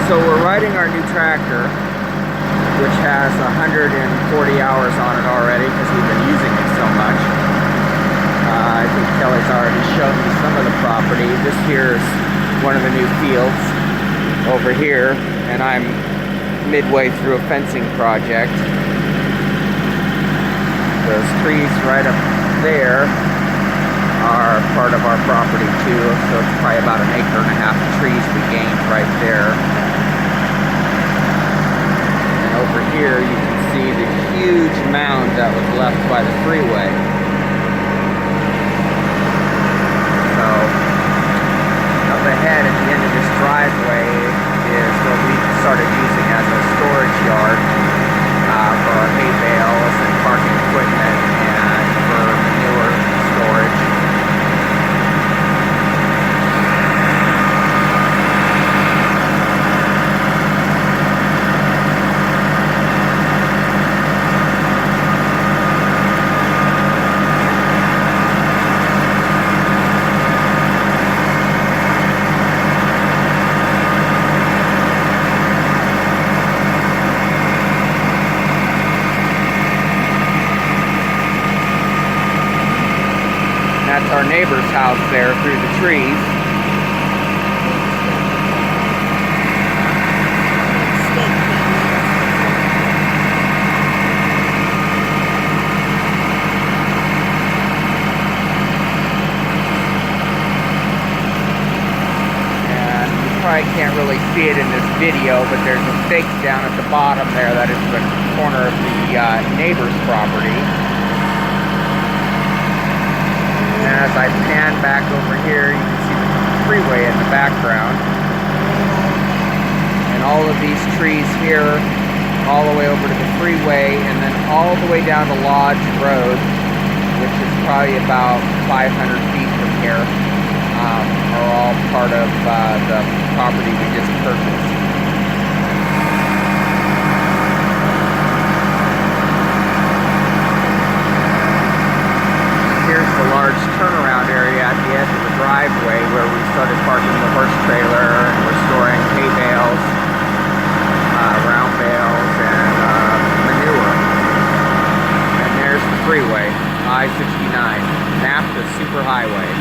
So we're riding our new tractor, which has 140 hours on it already because we've been using it so much. I think Kelly's already shown me some of the property. This here is one of the new fields over here, and I'm midway through a fencing project. Those trees right up there are part of our property too, so it's probably about 1.5 acres of trees we gained right there. And over here you can see the huge mound that was left by the freeway. So up ahead at the end of this driveway is what we started using as a storage yard for our hay bales and parking equipment and for manure storage. That's our neighbor's house there through the trees. And you probably can't really see it in this video, but there's a stake down at the bottom there that is the corner of the neighbor's property. And as I pan back over here, you can see the freeway in the background. And all of these trees here, all the way over to the freeway, and then all the way down to Lodge Road, which is probably about 500 feet from here, are all part of the property we just purchased. Here's the large turnaround area at the edge of the driveway where we started parking the horse trailer, and we're storing hay bales, round bales, and manure. And there's the freeway, I-69, NAFTA Superhighway.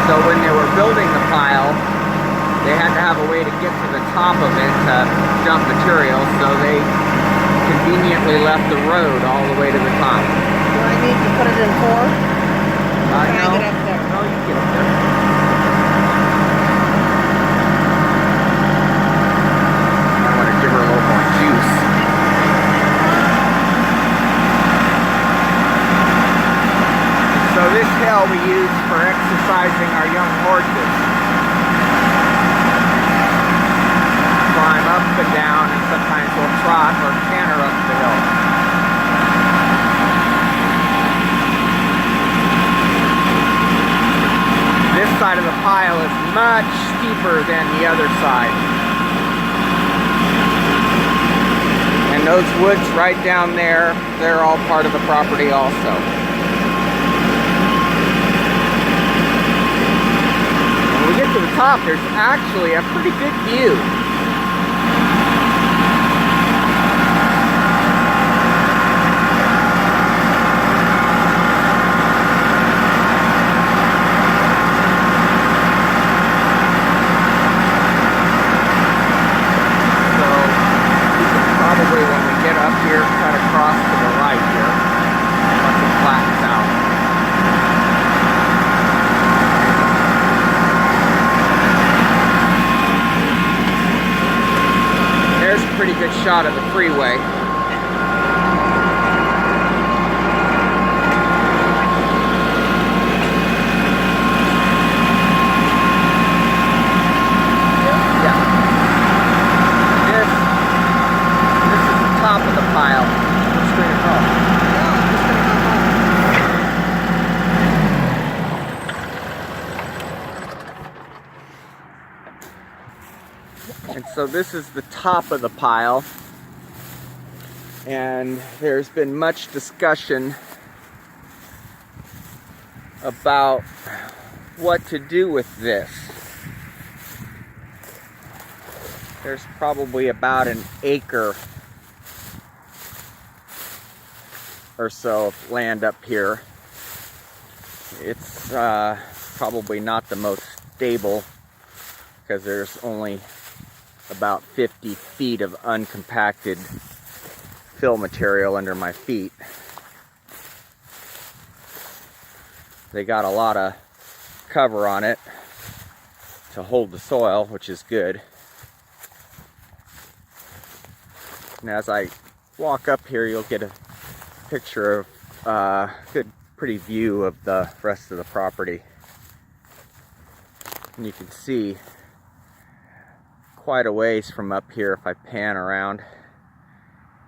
So when they were building the pile, they had to have a way to get to the top of it to dump material, so they conveniently left the road all the way to the top. Do I need to put it in 4? Or can I get up there? No, you can get up there. I want to give her a little more juice. So this hill we use for exercising our young horses. Climb up and down, and sometimes we'll trot or canter up the hill. This side of the pile is much steeper than the other side. And those woods right down there, they're all part of the property also. When we get to the top, there's actually a pretty good view. So you can probably, when we get up here, cut across to the right here once it flattens out. There's a pretty good shot of the freeway. Yeah. This is the top of the pile. We're straight across. And so this is the top of the pile. And there's been much discussion about what to do with this. There's probably about an acre or so of land up here. It's probably not the most stable because there's only about 50 feet of uncompacted fill material under my feet. They got a lot of cover on it to hold the soil, which is good. And as I walk up here, you'll get a picture of good, pretty view of the rest of the property. And you can see quite a ways from up here if I pan around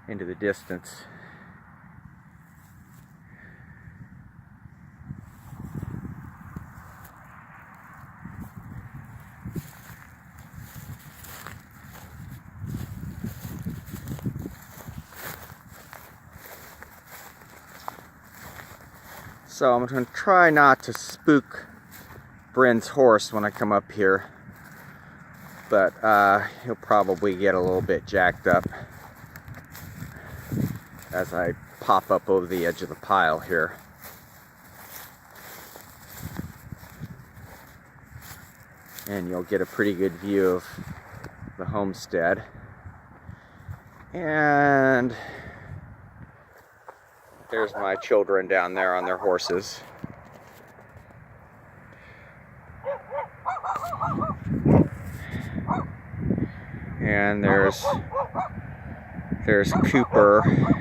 into the distance. So I'm going to try not to spook Bryn's horse when I come up here, but he'll probably get a little bit jacked up as I pop up over the edge of the pile here. And you'll get a pretty good view of the homestead. And there's my children down there on their horses. And there's Cooper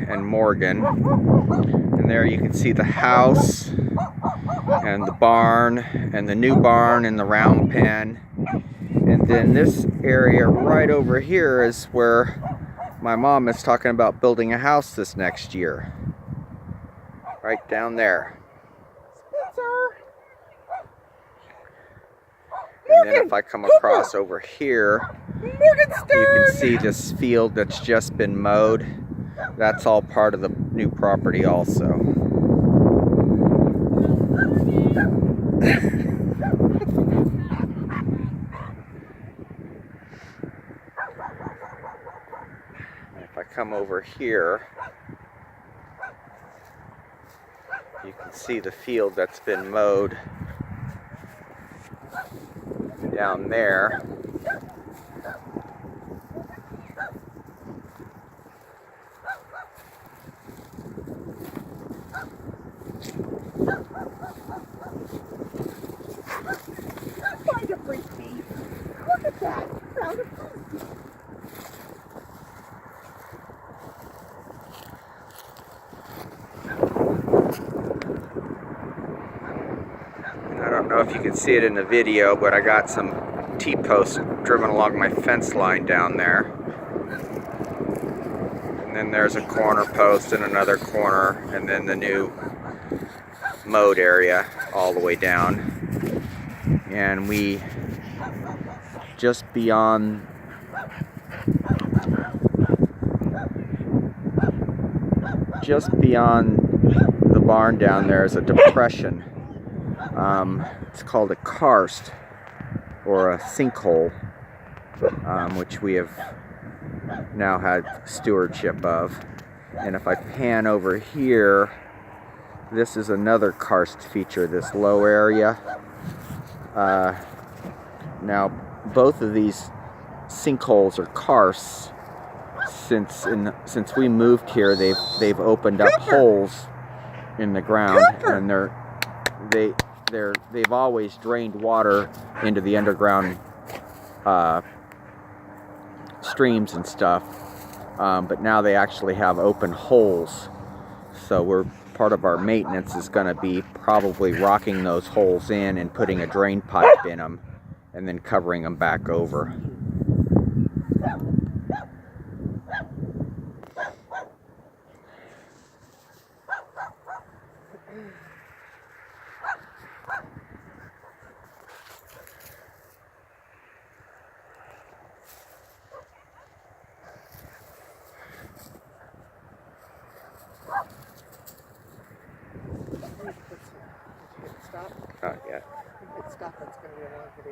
and Morgan. And there you can see the house and the barn and the new barn and the round pen. And then this area right over here is where my mom is talking about building a house this next year. Right down there. And then if I come across over here, you can see this field that's just been mowed. That's all part of the new property also. If I come over here, you can see the field that's been mowed down there. Find a frisbee. Look at that. Found a frisbee. I don't know if you can see it in the video, but I got some T-posts driven along my fence line down there. And then there's a corner post and another corner, and then the new mowed area all the way down. And we just beyond the barn down there is a depression. It's called a karst, or a sinkhole, which we have now had stewardship of. And if I pan over here, this is another karst feature, this low area. Now both of these sinkholes are karsts. Since we moved here, they've opened up holes in the ground, and they've always drained water into the underground streams and stuff, but now they actually have open holes. So part of our maintenance is going to be probably rocking those holes in and putting a drain pipe in them, and then covering them back over. stop? Not yet. If it stops, it's going to be a long video.